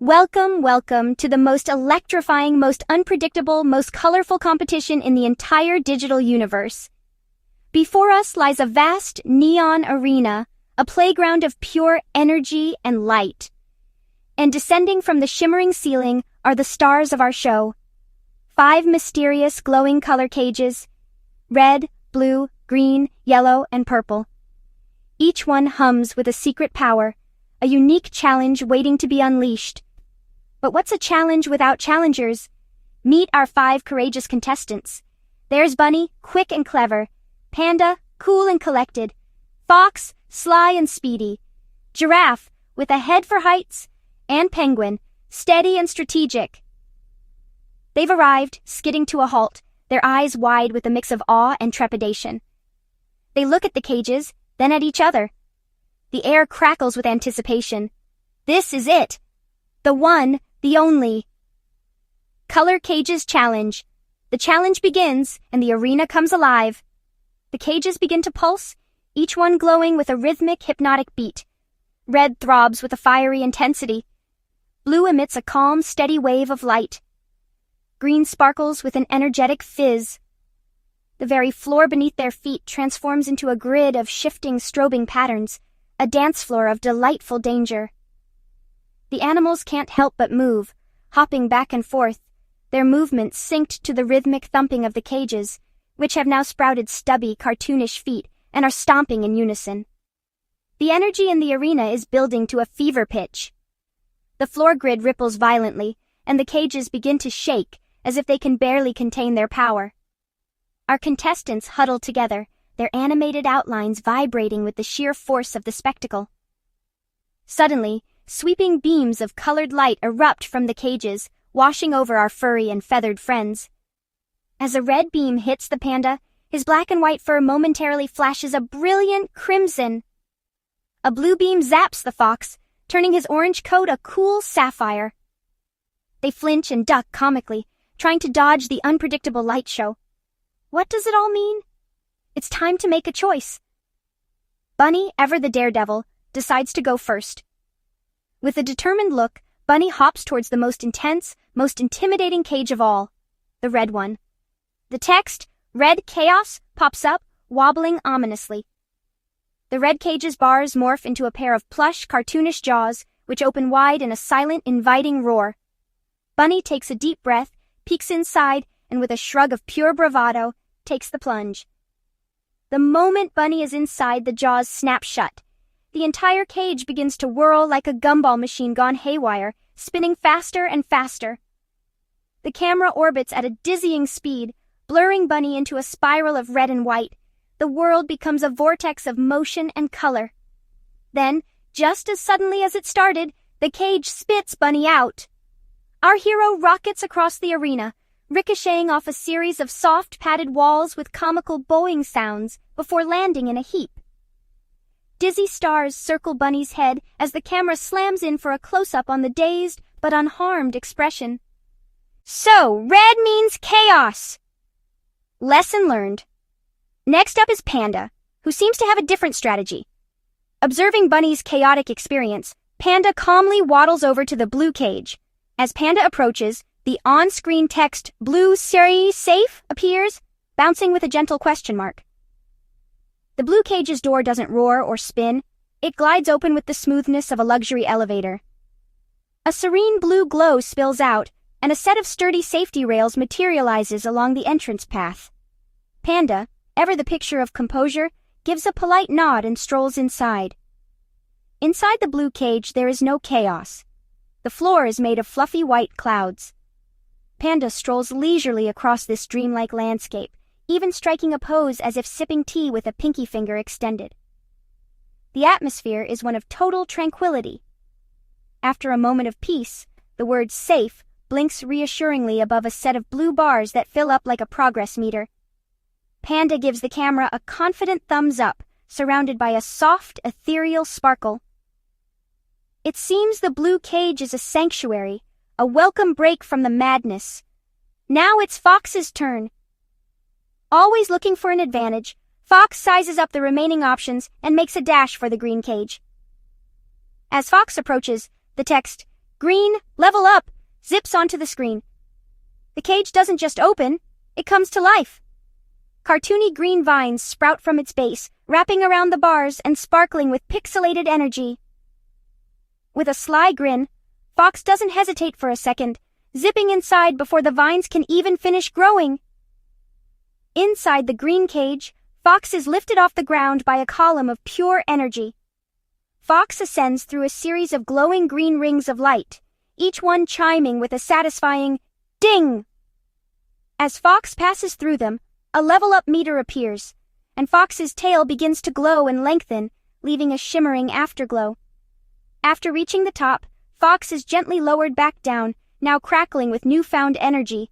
Welcome to the most electrifying, most unpredictable, most colorful competition in the entire digital universe. Before us lies a vast neon arena, a playground of pure energy and light. And descending from the shimmering ceiling are the stars of our show. 5 mysterious glowing color cages, red, blue, green, yellow, and purple. Each one hums with a secret power, a unique challenge waiting to be unleashed. But what's a challenge without challengers? Meet our 5 courageous contestants. There's Bunny, quick and clever. Panda, cool and collected. Fox, sly and speedy. Giraffe, with a head for heights. And Penguin, steady and strategic. They've arrived, skidding to a halt, their eyes wide with a mix of awe and trepidation. They look at the cages, then at each other. The air crackles with anticipation. This is it. The one, the only. Color Cages Challenge. The challenge begins, and the arena comes alive. The cages begin to pulse, each one glowing with a rhythmic, hypnotic beat. Red throbs with a fiery intensity. Blue emits a calm, steady wave of light. Green sparkles with an energetic fizz. The very floor beneath their feet transforms into a grid of shifting, strobing patterns, a dance floor of delightful danger. The animals can't help but move, hopping back and forth, their movements synced to the rhythmic thumping of the cages, which have now sprouted stubby, cartoonish feet and are stomping in unison. The energy in the arena is building to a fever pitch. The floor grid ripples violently, and the cages begin to shake as if they can barely contain their power. Our contestants huddle together, their animated outlines vibrating with the sheer force of the spectacle. Suddenly, sweeping beams of colored light erupt from the cages, washing over our furry and feathered friends. As a red beam hits the panda, his black and white fur momentarily flashes a brilliant crimson. A blue beam zaps the fox, turning his orange coat a cool sapphire. They flinch and duck comically, trying to dodge the unpredictable light show. What does it all mean? It's time to make a choice. Bunny, ever the daredevil, decides to go first. With a determined look, Bunny hops towards the most intense, most intimidating cage of all, the red one. The text, Red Chaos, pops up, wobbling ominously. The red cage's bars morph into a pair of plush, cartoonish jaws, which open wide in a silent, inviting roar. Bunny takes a deep breath, peeks inside, and with a shrug of pure bravado, takes the plunge. The moment Bunny is inside, the jaws snap shut. The entire cage begins to whirl like a gumball machine gone haywire, spinning faster and faster. The camera orbits at a dizzying speed, blurring Bunny into a spiral of red and white. The world becomes a vortex of motion and color. Then, just as suddenly as it started, the cage spits Bunny out. Our hero rockets across the arena, ricocheting off a series of soft padded walls with comical bowing sounds before landing in a heap. Dizzy stars circle Bunny's head as the camera slams in for a close-up on the dazed but unharmed expression. So, red means chaos! Lesson learned. Next up is Panda, who seems to have a different strategy. Observing Bunny's chaotic experience, Panda calmly waddles over to the blue cage. As Panda approaches, the on-screen text, "Blue safe?" appears, bouncing with a gentle question mark. The blue cage's door doesn't roar or spin. It glides open with the smoothness of a luxury elevator. A serene blue glow spills out, and a set of sturdy safety rails materializes along the entrance path. Panda, ever the picture of composure, gives a polite nod and strolls inside. Inside the blue cage, there is no chaos. The floor is made of fluffy white clouds. Panda strolls leisurely across this dreamlike landscape, even striking a pose as if sipping tea with a pinky finger extended. The atmosphere is one of total tranquility. After a moment of peace, the word safe blinks reassuringly above a set of blue bars that fill up like a progress meter. Panda gives the camera a confident thumbs up, surrounded by a soft, ethereal sparkle. It seems the blue cage is a sanctuary, a welcome break from the madness. Now it's Fox's turn. Always looking for an advantage, Fox sizes up the remaining options and makes a dash for the green cage. As Fox approaches, the text, Green, level up, zips onto the screen. The cage doesn't just open, it comes to life. Cartoony green vines sprout from its base, wrapping around the bars and sparkling with pixelated energy. With a sly grin, Fox doesn't hesitate for a second, zipping inside before the vines can even finish growing. Inside the green cage, Fox is lifted off the ground by a column of pure energy. Fox ascends through a series of glowing green rings of light, each one chiming with a satisfying ding. As Fox passes through them, a level-up meter appears, and Fox's tail begins to glow and lengthen, leaving a shimmering afterglow. After reaching the top, Fox is gently lowered back down, now crackling with newfound energy.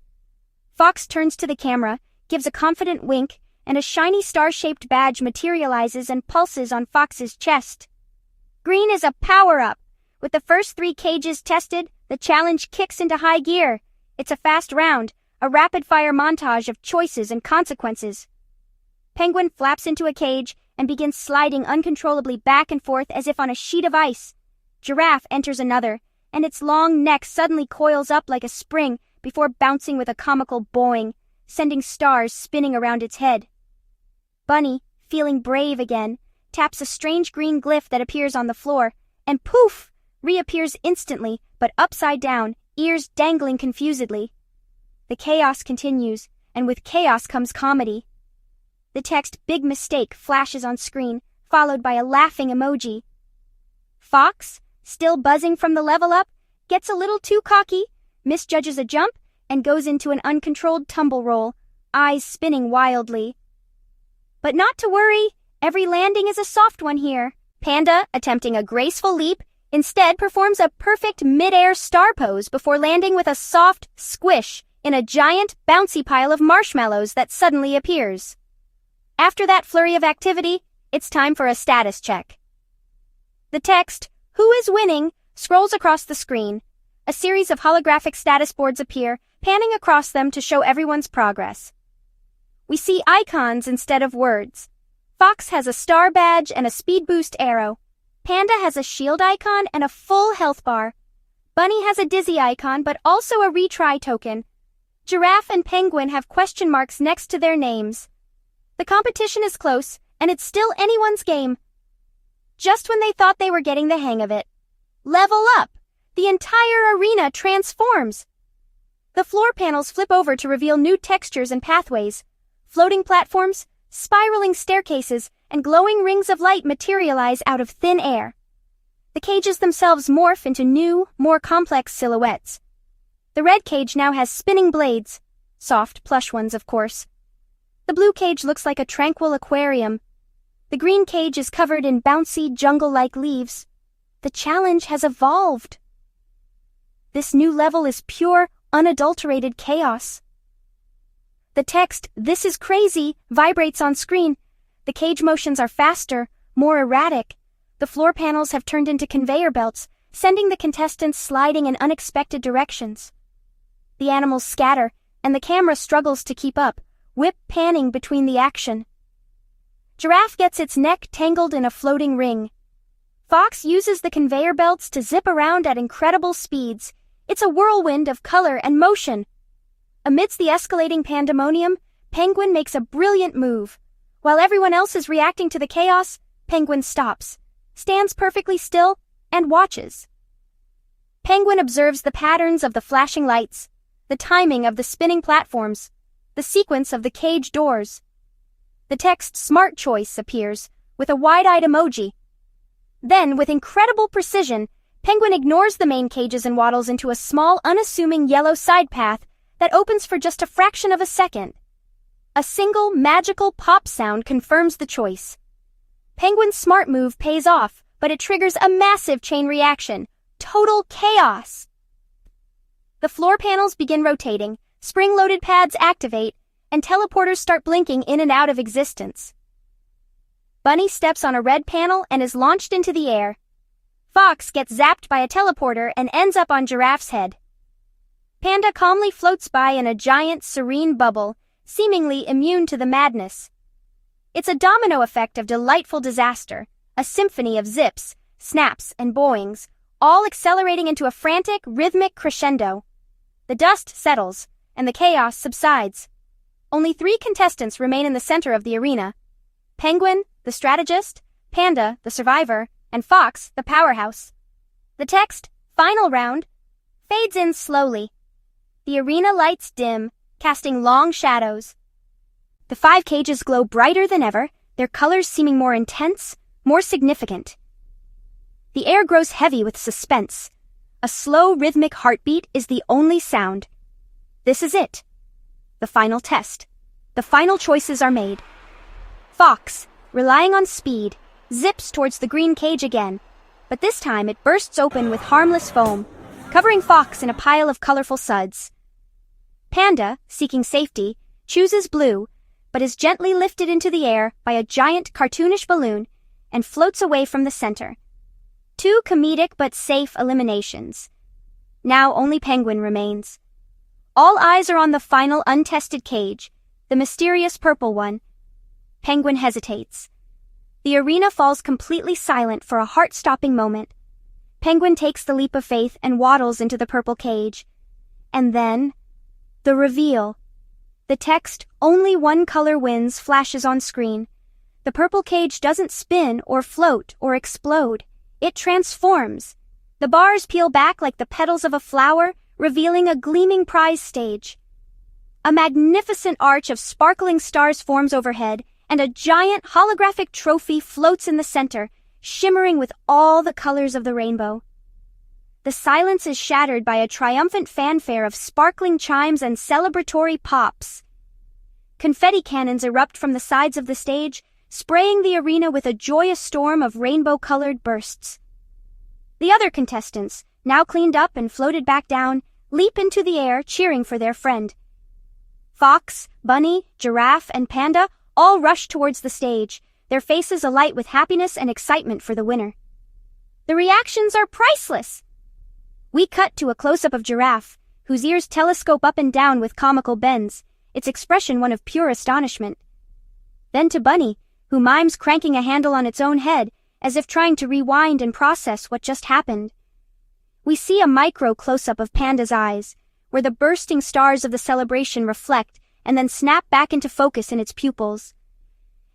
Fox turns to the camera, gives a confident wink, and a shiny star-shaped badge materializes and pulses on Fox's chest. Green is a power-up. With the first 3 cages tested, the challenge kicks into high gear. It's a fast round, a rapid-fire montage of choices and consequences. Penguin flaps into a cage and begins sliding uncontrollably back and forth as if on a sheet of ice. Giraffe enters another, and its long neck suddenly coils up like a spring before bouncing with a comical boing, sending stars spinning around its head. Bunny, feeling brave again, taps a strange green glyph that appears on the floor, and poof, reappears instantly, but upside down, ears dangling confusedly. The chaos continues, and with chaos comes comedy. The text "Big Mistake" flashes on screen, followed by a laughing emoji. Fox, still buzzing from the level up, gets a little too cocky, misjudges a jump, and goes into an uncontrolled tumble roll, eyes spinning wildly. But not to worry, every landing is a soft one here. Panda, attempting a graceful leap, instead performs a perfect mid-air star pose before landing with a soft squish in a giant, bouncy pile of marshmallows that suddenly appears. After that flurry of activity, it's time for a status check. The text, "Who is winning?" scrolls across the screen. A series of holographic status boards appear, panning across them to show everyone's progress. We see icons instead of words. Fox has a star badge and a speed boost arrow. Panda has a shield icon and a full health bar. Bunny has a dizzy icon but also a retry token. Giraffe and Penguin have question marks next to their names. The competition is close, and it's still anyone's game. Just when they thought they were getting the hang of it. Level up! The entire arena transforms. The floor panels flip over to reveal new textures and pathways. Floating platforms, spiraling staircases, and glowing rings of light materialize out of thin air. The cages themselves morph into new, more complex silhouettes. The red cage now has spinning blades. Soft, plush ones, of course. The blue cage looks like a tranquil aquarium. The green cage is covered in bouncy, jungle-like leaves. The challenge has evolved. This new level is pure, unadulterated chaos. The text, "This is crazy," vibrates on screen. The cage motions are faster, more erratic. The floor panels have turned into conveyor belts, sending the contestants sliding in unexpected directions. The animals scatter, and the camera struggles to keep up, whip panning between the action. Giraffe gets its neck tangled in a floating ring. Fox uses the conveyor belts to zip around at incredible speeds. It's a whirlwind of color and motion. Amidst the escalating pandemonium, Penguin makes a brilliant move. While everyone else is reacting to the chaos, Penguin stops, stands perfectly still, and watches. Penguin observes the patterns of the flashing lights, the timing of the spinning platforms, the sequence of the cage doors. The text "Smart Choice" appears, with a wide-eyed emoji. Then, with incredible precision, Penguin ignores the main cages and waddles into a small, unassuming yellow side path that opens for just a fraction of a second. A single, magical pop sound confirms the choice. Penguin's smart move pays off, but it triggers a massive chain reaction. Total chaos! The floor panels begin rotating, spring-loaded pads activate, and teleporters start blinking in and out of existence. Bunny steps on a red panel and is launched into the air. Fox gets zapped by a teleporter and ends up on Giraffe's head. Panda calmly floats by in a giant, serene bubble, seemingly immune to the madness. It's a domino effect of delightful disaster, a symphony of zips, snaps, and boings, all accelerating into a frantic, rhythmic crescendo. The dust settles, and the chaos subsides. Only 3 contestants remain in the center of the arena. Penguin, the strategist, Panda, the survivor, and Fox, the powerhouse. The text, "Final round," fades in slowly. The arena lights dim, casting long shadows. The 5 cages glow brighter than ever, their colors seeming more intense, more significant. The air grows heavy with suspense. A slow, rhythmic heartbeat is the only sound. This is it. The final test. The final choices are made. Fox, relying on speed, zips towards the green cage again, but this time it bursts open with harmless foam, covering Fox in a pile of colorful suds. Panda, seeking safety, chooses blue, but is gently lifted into the air by a giant cartoonish balloon and floats away from the center. 2 comedic but safe eliminations. Now only Penguin remains. All eyes are on the final untested cage, the mysterious purple one. Penguin hesitates. The arena falls completely silent for a heart-stopping moment. Penguin takes the leap of faith and waddles into the purple cage. And then, the reveal. The text, "Only one color wins," flashes on screen. The purple cage doesn't spin or float or explode. It transforms. The bars peel back like the petals of a flower, revealing a gleaming prize stage. A magnificent arch of sparkling stars forms overhead, and a giant holographic trophy floats in the center, shimmering with all the colors of the rainbow. The silence is shattered by a triumphant fanfare of sparkling chimes and celebratory pops. Confetti cannons erupt from the sides of the stage, spraying the arena with a joyous storm of rainbow-colored bursts. The other contestants, now cleaned up and floated back down, leap into the air, cheering for their friend. Fox, Bunny, Giraffe, and Panda all rush towards the stage, their faces alight with happiness and excitement for the winner. The reactions are priceless. We cut to a close-up of Giraffe, whose ears telescope up and down with comical bends, its expression one of pure astonishment. Then to Bunny, who mimes cranking a handle on its own head, as if trying to rewind and process what just happened. We see a micro close-up of Panda's eyes, where the bursting stars of the celebration reflect and then snap back into focus in its pupils.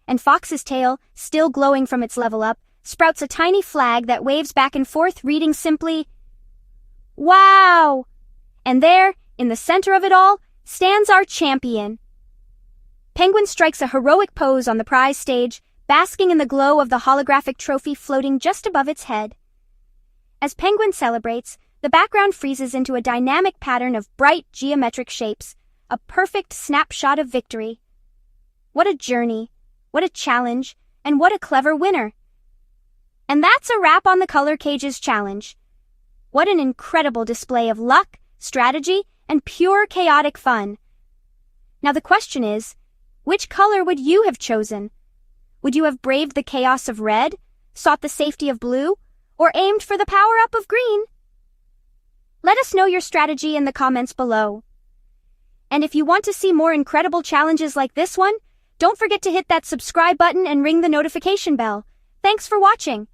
And Fox's tail, still glowing from its level up, sprouts a tiny flag that waves back and forth, reading simply, "Wow!" And there, in the center of it all, stands our champion. Penguin strikes a heroic pose on the prize stage, basking in the glow of the holographic trophy floating just above its head. As Penguin celebrates, the background freezes into a dynamic pattern of bright geometric shapes, a perfect snapshot of victory. What a journey, what a challenge, and what a clever winner. And that's a wrap on the Color Cages challenge. What an incredible display of luck, strategy, and pure chaotic fun. Now the question is, which color would you have chosen? Would you have braved the chaos of red, sought the safety of blue, or aimed for the power-up of green? Let us know your strategy in the comments below. And if you want to see more incredible challenges like this one, don't forget to hit that subscribe button and ring the notification bell. Thanks for watching.